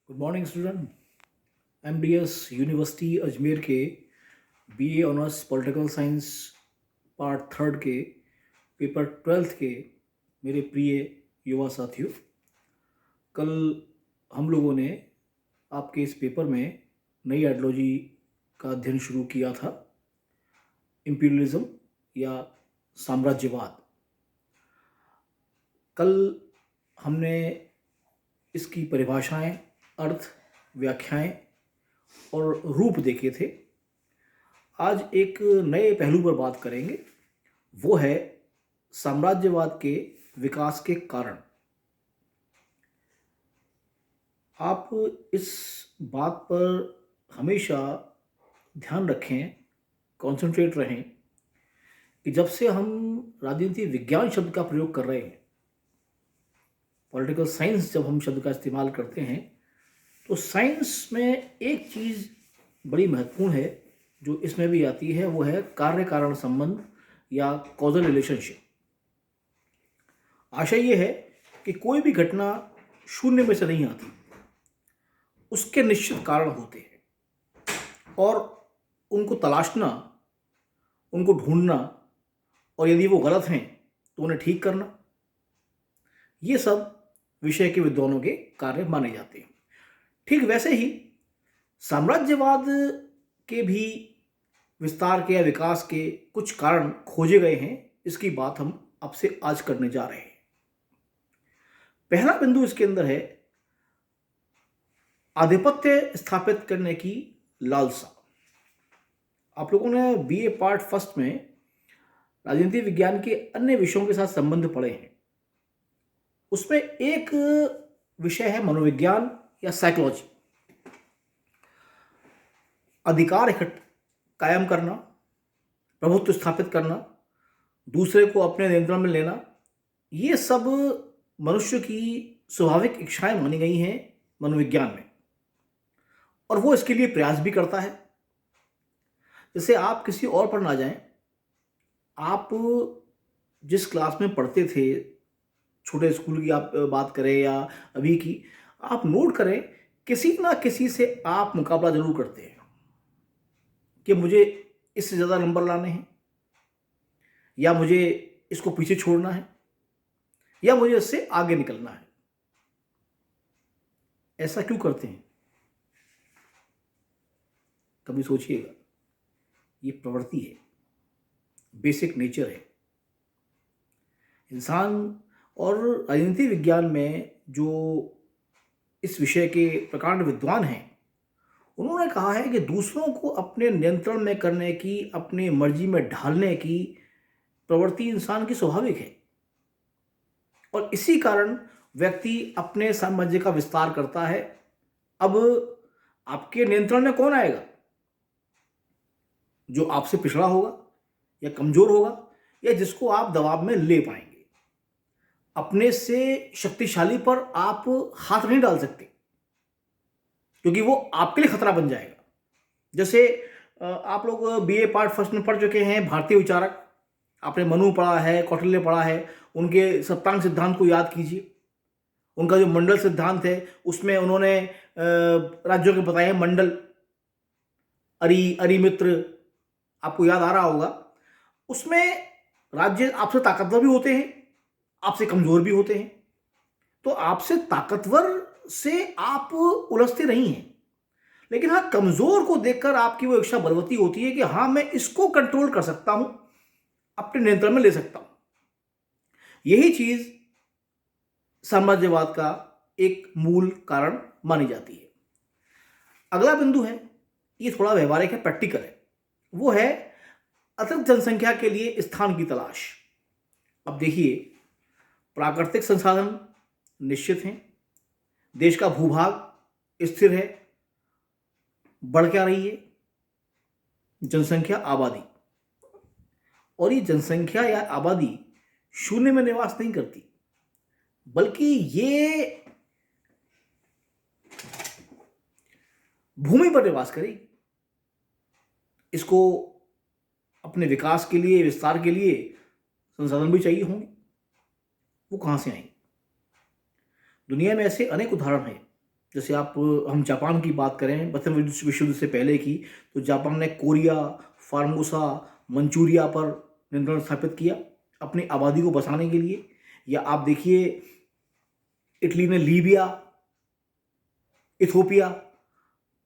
Good morning student. MDS university Ajmer के BA honours political science part third के paper 12th के मेरे प्रिय युवा साथियों, कल हम लोगों ने आपके इस पेपर में नई आइडियोलॉजी का अध्ययन शुरू किया था, इम्पीरियलिज्म या साम्राज्यवाद। कल हमने इसकी परिभाषाएं, अर्थ, व्याख्याएं और रूप देखे थे। आज एक नए पहलू पर बात करेंगे, वो है साम्राज्यवाद के विकास के कारण। आप इस बात पर हमेशा ध्यान रखें, कंसंट्रेट रहें कि जब से हम राजनीति विज्ञान शब्द का प्रयोग कर रहे हैं, पॉलिटिकल साइंस जब हम शब्द का इस्तेमाल करते हैं, तो साइंस में एक चीज़ बड़ी महत्वपूर्ण है जो इसमें भी आती है, वो है कार्य कारण संबंध या कॉजल रिलेशनशिप। आशा ये है कि कोई भी घटना शून्य में से नहीं आती, उसके निश्चित कारण होते हैं और उनको तलाशना, उनको ढूंढना और यदि वो गलत हैं तो उन्हें ठीक करना, ये सब विषय के विद्वानों के कार्य माने जाते हैं। ठीक वैसे ही साम्राज्यवाद के भी विस्तार के या विकास के कुछ कारण खोजे गए हैं। इसकी बात हम आपसे आज करने जा रहे हैं। पहला बिंदु इसके अंदर है आधिपत्य स्थापित करने की लालसा। आप लोगों ने बीए पार्ट फर्स्ट में राजनीति विज्ञान के अन्य विषयों के साथ संबंध पढ़े हैं। उसमें एक विषय है मनोविज्ञान या साइकोलॉजी। अधिकार कायम करना, प्रभुत्व स्थापित करना, दूसरे को अपने नियंत्रण में लेना, ये सब मनुष्य की स्वाभाविक इच्छाएं मानी गई हैं मनोविज्ञान में, और वो इसके लिए प्रयास भी करता है। जैसे आप किसी और पर ना जाएं, आप जिस क्लास में पढ़ते थे, छोटे स्कूल की आप बात करें या अभी की, आप नोट करें किसी ना किसी से आप मुकाबला जरूर करते हैं कि मुझे इससे ज़्यादा नंबर लाने हैं, या मुझे इसको पीछे छोड़ना है, या मुझे इससे आगे निकलना है। ऐसा क्यों करते हैं? कभी सोचिएगा। ये प्रवृत्ति है, बेसिक नेचर है इंसान। और राजनीति विज्ञान में जो इस विषय के प्रकांड विद्वान हैं, उन्होंने कहा है कि दूसरों को अपने नियंत्रण में करने की, अपनी मर्जी में ढालने की प्रवृत्ति इंसान की स्वाभाविक है, और इसी कारण व्यक्ति अपने साम्राज्य का विस्तार करता है। अब आपके नियंत्रण में कौन आएगा? जो आपसे पिछड़ा होगा या कमजोर होगा, या जिसको आप दबाव में ले पाएंगे। अपने से शक्तिशाली पर आप हाथ नहीं डाल सकते, क्योंकि वो आपके लिए खतरा बन जाएगा। जैसे आप लोग बीए पार्ट फर्स्ट में पढ़ चुके हैं, भारतीय विचारक, आपने मनु पढ़ा है, कौटिल्य पढ़ा है। उनके सप्तांग सिद्धांत को याद कीजिए। उनका जो मंडल सिद्धांत है, उसमें उन्होंने राज्यों के बताए हैं मंडल, अरिमित्र, आपको याद आ रहा होगा। उसमें राज्य आपसे ताकतवर भी होते हैं, आपसे कमजोर भी होते हैं। तो आपसे ताकतवर से आप उलझते नहीं हैं, लेकिन हाँ, कमजोर को देखकर आपकी वो इच्छा बलवती होती है कि हाँ, मैं इसको कंट्रोल कर सकता हूं, अपने नियंत्रण में ले सकता हूं। यही चीज साम्राज्यवाद का एक मूल कारण मानी जाती है। अगला बिंदु है, ये थोड़ा व्यवहारिक है, प्रैक्टिकल है, वो है अतिरिक्त जनसंख्या के लिए स्थान की तलाश। अब देखिए, प्राकृतिक संसाधन निश्चित हैं, देश का भूभाग स्थिर है, बढ़ क्या रही है? जनसंख्या, आबादी। और ये जनसंख्या या आबादी शून्य में निवास नहीं करती, बल्कि ये भूमि पर निवास करेगी। इसको अपने विकास के लिए, विस्तार के लिए संसाधन भी चाहिए होंगे। वो कहां से आएंगे? दुनिया में ऐसे अनेक उदाहरण हैं जैसे आप हम जापान की बात करें, प्रथम विश्व युद्ध से पहले की, तो जापान ने कोरिया, फार्मोसा, मंचूरिया पर नियंत्रण स्थापित किया अपनी आबादी को बसाने के लिए। या आप देखिए, इटली ने लीबिया, इथोपिया,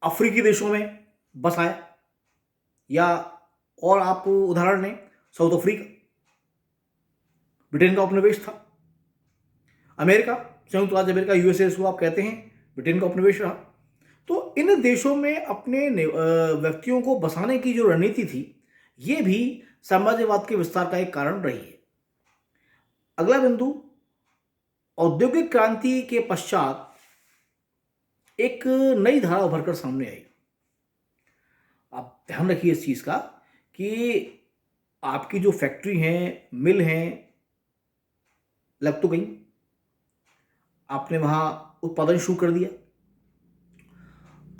अफ्रीकी देशों में बसाया। या और आप उदाहरण लें, साउथ अफ्रीका, ब्रिटेन का उपनिवेश था। अमेरिका, संयुक्त राज्य अमेरिका, यूएसए इसको आप कहते हैं, ब्रिटेन का उपनिवेश रहा। तो इन देशों में अपने व्यक्तियों को बसाने की जो रणनीति थी, ये भी साम्राज्यवाद के विस्तार का एक कारण रही है। अगला बिंदु, औद्योगिक क्रांति के पश्चात एक नई धारा उभरकर सामने आई। आप ध्यान रखिए इस चीज का कि आपकी जो फैक्ट्री हैं, मिल हैं, लग तो गई, आपने वहां उत्पादन शुरू कर दिया।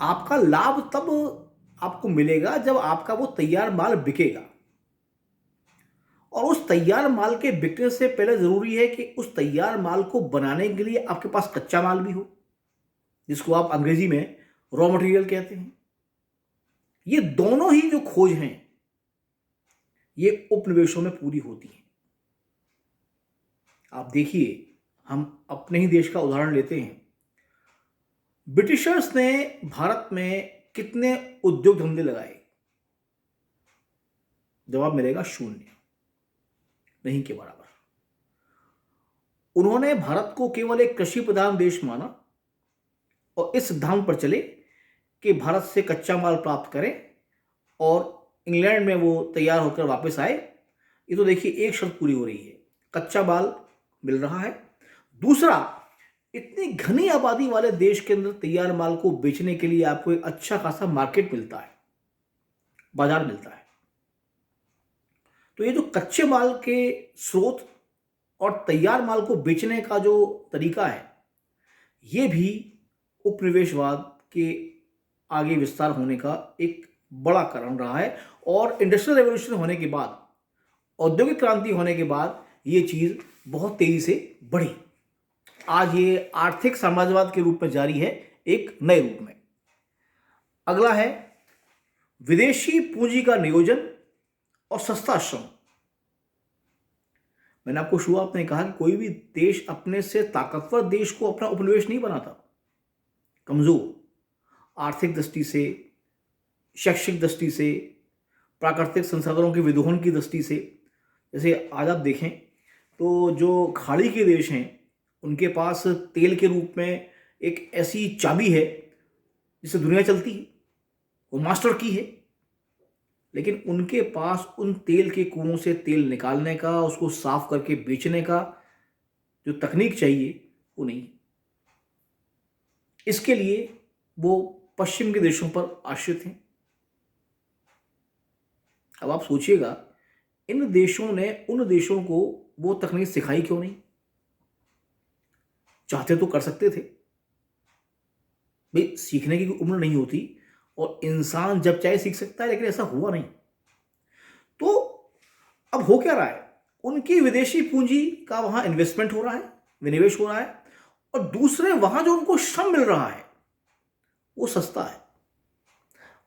आपका लाभ तब आपको मिलेगा जब आपका वो तैयार माल बिकेगा, और उस तैयार माल के बिकने से पहले जरूरी है कि उस तैयार माल को बनाने के लिए आपके पास कच्चा माल भी हो, जिसको आप अंग्रेजी में रॉ मटेरियल कहते हैं। ये दोनों ही जो खोज हैं, ये उपनिवेशों में पूरी होती है। आप देखिए, हम अपने ही देश का उदाहरण लेते हैं। ब्रिटिशर्स ने भारत में कितने उद्योग धंधे लगाए? जवाब मिलेगा शून्य, नहीं के बराबर। उन्होंने भारत को केवल एक कृषि प्रधान देश माना और इस सिद्धांत पर चले कि भारत से कच्चा माल प्राप्त करें और इंग्लैंड में वो तैयार होकर वापस आए। ये तो देखिए, एक शर्त पूरी हो रही है, कच्चा माल मिल रहा है। दूसरा, इतनी घनी आबादी वाले देश के अंदर तैयार माल को बेचने के लिए आपको एक अच्छा खासा मार्केट मिलता है, बाजार मिलता है। तो ये जो कच्चे माल के स्रोत और तैयार माल को बेचने का जो तरीका है, ये भी उपनिवेशवाद के आगे विस्तार होने का एक बड़ा कारण रहा है। और इंडस्ट्रियल रेवोल्यूशन होने के बाद, औद्योगिक क्रांति होने के बाद, ये चीज बहुत तेजी से बढ़ी। आज ये आर्थिक साम्राज्यवाद के रूप में जारी है, एक नए रूप में। अगला है विदेशी पूंजी का नियोजन और सस्ता श्रम। मैंने आपको शुरुआत में कहा कि कोई भी देश अपने से ताकतवर देश को अपना उपनिवेश नहीं बनाता। कमजोर आर्थिक दृष्टि से, शैक्षिक दृष्टि से, प्राकृतिक संसाधनों के विदोहन की दृष्टि से, जैसे आज आप देखें तो जो खाड़ी के देश हैं, उनके पास तेल के रूप में एक ऐसी चाबी है जिससे दुनिया चलती है, वो मास्टर की है। लेकिन उनके पास उन तेल के कुओं से तेल निकालने का, उसको साफ करके बेचने का जो तकनीक चाहिए, वो नहीं। इसके लिए वो पश्चिम के देशों पर आश्रित हैं। अब आप सोचिएगा, इन देशों ने उन देशों को वो तकनीक सिखाई क्यों नहीं? चाहते तो कर सकते थे भाई, सीखने की कोई उम्र नहीं होती और इंसान जब चाहे सीख सकता है, लेकिन ऐसा हुआ नहीं। तो अब हो क्या रहा है, उनकी विदेशी पूंजी का वहां इन्वेस्टमेंट हो रहा है, विनिवेश हो रहा है, और दूसरे वहां जो उनको श्रम मिल रहा है वो सस्ता है।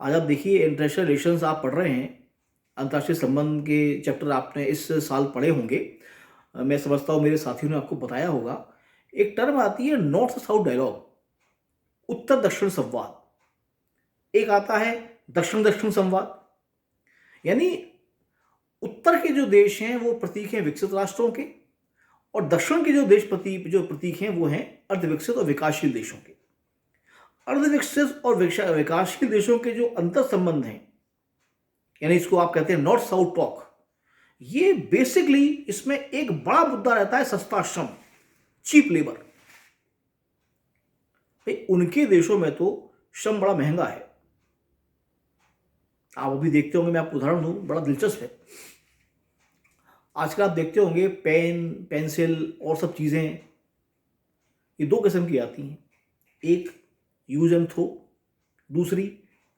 आज आप देखिए, इंटरनेशनल रिलेशंस आप पढ़ रहे हैं, अंतर्राष्ट्रीय संबंध के चैप्टर आपने इस साल पढ़े होंगे। मैं समझता हूं मेरे साथियों ने आपको बताया होगा। एक टर्म आती है नॉर्थ साउथ डायलॉग, उत्तर दक्षिण संवाद। एक आता है दक्षिण दक्षिण संवाद, यानी उत्तर के जो देश हैं वो प्रतीक हैं विकसित राष्ट्रों के, और दक्षिण के जो प्रतीक हैं वो हैं अर्धविकसित और विकासशील देशों के। अर्धविकसित और विकासशील देशों के जो अंतर संबंध हैं, यानी इसको आप कहते हैं नॉर्थ साउथ टॉक, ये बेसिकली इसमें एक बड़ा मुद्दा रहता है सस्ता श्रम, चीप लेबर। भाई उनके देशों में तो श्रम बड़ा महंगा है। आप अभी देखते होंगे, मैं आपको उदाहरण दूं, बड़ा दिलचस्प है। आजकल आप देखते होंगे पेन, पेंसिल और सब चीजें, ये दो किस्म की आती हैं। एक यूज एंड थ्रो, दूसरी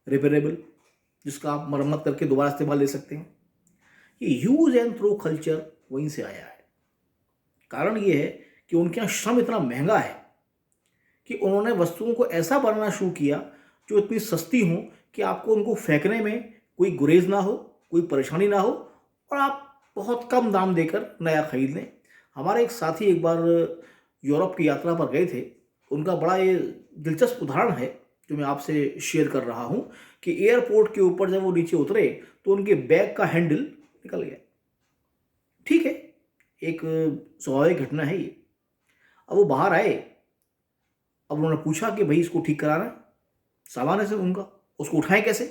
रिपेरेबल, जिसका आप मरम्मत करके दोबारा इस्तेमाल ले सकते हैं। ये यूज एंड थ्रो कल्चर वहीं से आया है। कारण ये है कि उनके यहाँ श्रम इतना महंगा है कि उन्होंने वस्तुओं को ऐसा बनाना शुरू किया जो इतनी सस्ती हो कि आपको उनको फेंकने में कोई गुरेज ना हो, कोई परेशानी ना हो, और आप बहुत कम दाम देकर नया खरीद लें। हमारे एक साथी एक बार यूरोप की यात्रा पर गए थे। उनका बड़ा ये दिलचस्प उदाहरण है जो मैं आपसे शेयर कर रहा हूँ कि एयरपोर्ट के ऊपर जब वो नीचे उतरे तो उनके बैग का हैंडल निकल गया। ठीक है, एक स्वाभाविक घटना है ये। अब वो बाहर आए, अब उन्होंने पूछा कि भाई इसको ठीक कराना है, सामान है सिर्फ उनका, उसको उठाएं कैसे।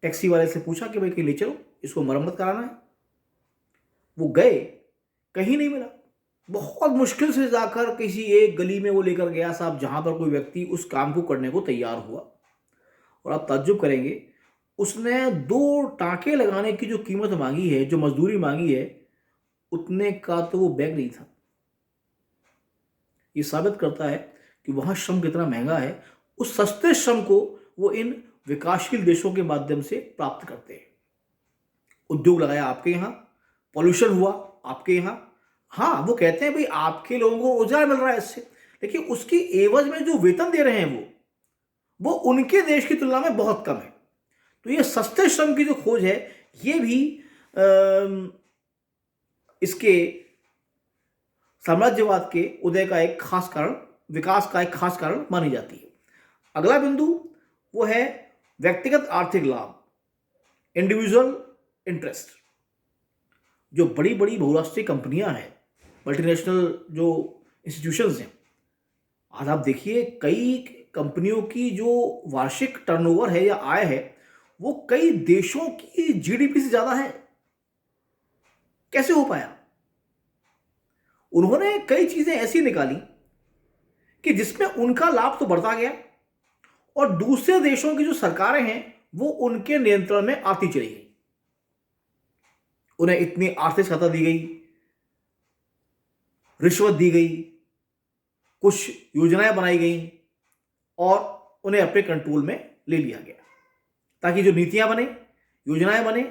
टैक्सी वाले से पूछा कि भाई कहीं ले चलो, इसको मरम्मत कराना है। वो गए, कहीं नहीं मिला। बहुत मुश्किल से जाकर किसी एक गली में वो लेकर गया साहब, जहां पर कोई व्यक्ति उस काम को करने को तैयार हुआ। और आप ताज्जुब करेंगे, उसने 2 टाँके लगाने की जो कीमत मांगी है, जो मजदूरी मांगी है, उतने का तो वो बैग नहीं था। ये साबित करता है कि वहां श्रम कितना महंगा है। उस सस्ते श्रम को वो इन विकासशील देशों के माध्यम से प्राप्त करते हैं। उद्योग लगाया आपके यहाँ, पॉल्यूशन हुआ आपके यहाँ। हाँ, वो कहते हैं भाई आपके लोगों को रोजगार मिल रहा है इससे, लेकिन उसकी एवज में जो वेतन दे रहे हैं वो उनके देश की तुलना में बहुत कम है। तो ये सस्ते श्रम की जो खोज है, ये भी इसके साम्राज्यवाद के उदय का एक खास कारण, विकास का एक खास कारण मानी जाती है। अगला बिंदु वो है व्यक्तिगत आर्थिक लाभ, इंडिविजुअल इंटरेस्ट। जो बड़ी बड़ी बहुराष्ट्रीय कंपनियां हैं, मल्टीनेशनल जो इंस्टीट्यूशंस हैं, आज आप देखिए कई कंपनियों की जो वार्षिक टर्नओवर है या आय है, वो कई देशों की जीडीपी से ज्यादा है। कैसे हो पाया? उन्होंने कई चीजें ऐसी निकाली कि जिसमें उनका लाभ तो बढ़ता गया और दूसरे देशों की जो सरकारें हैं वो उनके नियंत्रण में आती चली गई। उन्हें इतनी आर्थिक सहायता दी गई, रिश्वत दी गई, कुछ योजनाएं बनाई गई और उन्हें अपने कंट्रोल में ले लिया गया, ताकि जो नीतियां बने, योजनाएं बने,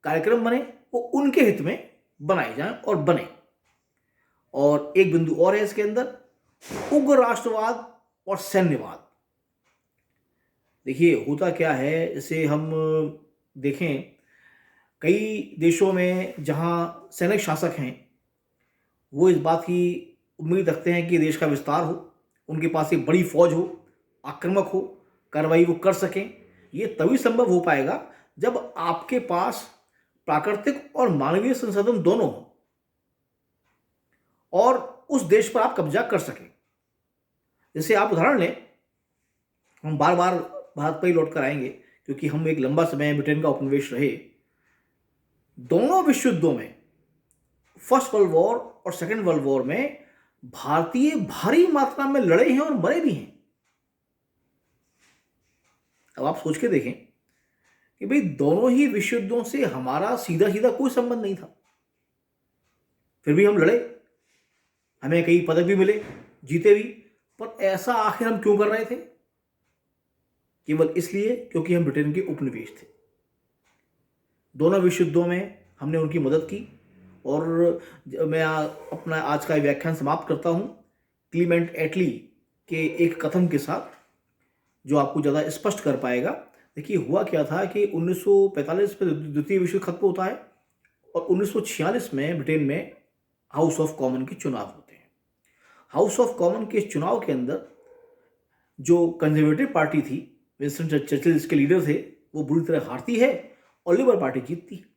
कार्यक्रम बने, वो उनके हित में बनाए जाएं और बने। और एक बिंदु और है इसके अंदर, उग्र राष्ट्रवाद और सैन्यवाद। देखिए होता क्या है, जैसे हम देखें कई देशों में जहां सैनिक शासक हैं, वो इस बात की उम्मीद रखते हैं कि देश का विस्तार हो, उनके पास एक बड़ी फौज हो, आक्रामक हो, कार्रवाई वो कर सकें। ये तभी संभव हो पाएगा जब आपके पास प्राकृतिक और मानवीय संसाधन दोनों हो और उस देश पर आप कब्जा कर सकें। जैसे आप उदाहरण लें, हम बार बार भारत पर ही लौट कर आएंगे क्योंकि हम एक लंबा समय ब्रिटेन का उपनिवेश रहे। दोनों विश्व युद्धों में, फर्स्ट वर्ल्ड वॉर और सेकेंड वर्ल्ड वॉर में, भारतीय भारी मात्रा में लड़े हैं और मरे भी हैं। अब आप सोच के देखें कि भाई दोनों ही विश्व युद्धों से हमारा सीधा सीधा कोई संबंध नहीं था, फिर भी हम लड़े, हमें कई पदक भी मिले, जीते भी। पर ऐसा आखिर हम क्यों कर रहे थे? केवल इसलिए क्योंकि हम ब्रिटेन के उपनिवेश थे। दोनों विश्व युद्धों में हमने उनकी मदद की। और मैं अपना आज का व्याख्यान समाप्त करता हूं क्लीमेंट एटली के एक कथन के साथ, जो आपको ज़्यादा स्पष्ट कर पाएगा। देखिए हुआ क्या था कि 1945 में द्वितीय विश्व युद्ध खत्म होता है और 1946 में ब्रिटेन में हाउस ऑफ कॉमन के चुनाव होते हैं। हाउस ऑफ कॉमन के चुनाव के अंदर जो कंजर्वेटिव पार्टी थी, विंस्टन चर्चिल जिसके लीडर थे, वो बुरी तरह हारती है और लेबर पार्टी जीतती है।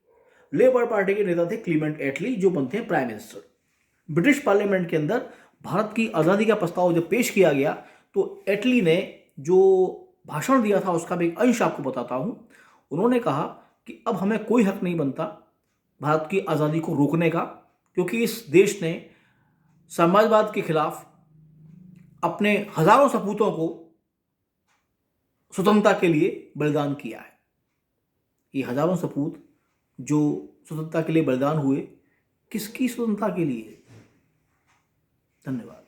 लेबर पार्टी के नेता थे क्लीमेंट एटली, जो बनते हैं प्राइम मिनिस्टर। ब्रिटिश पार्लियामेंट के अंदर भारत की आज़ादी का प्रस्ताव जब पेश किया गया तो एटली ने जो भाषण दिया था उसका भी एक अंश आपको बताता हूं। उन्होंने कहा कि अब हमें कोई हक नहीं बनता भारत की आज़ादी को रोकने का, क्योंकि इस देश ने साम्राज्यवाद के खिलाफ अपने हजारों सपूतों को स्वतंत्रता के लिए बलिदान किया है। ये हजारों सपूत जो स्वतंत्रता के लिए बलिदान हुए, किसकी स्वतंत्रता के लिए? धन्यवाद।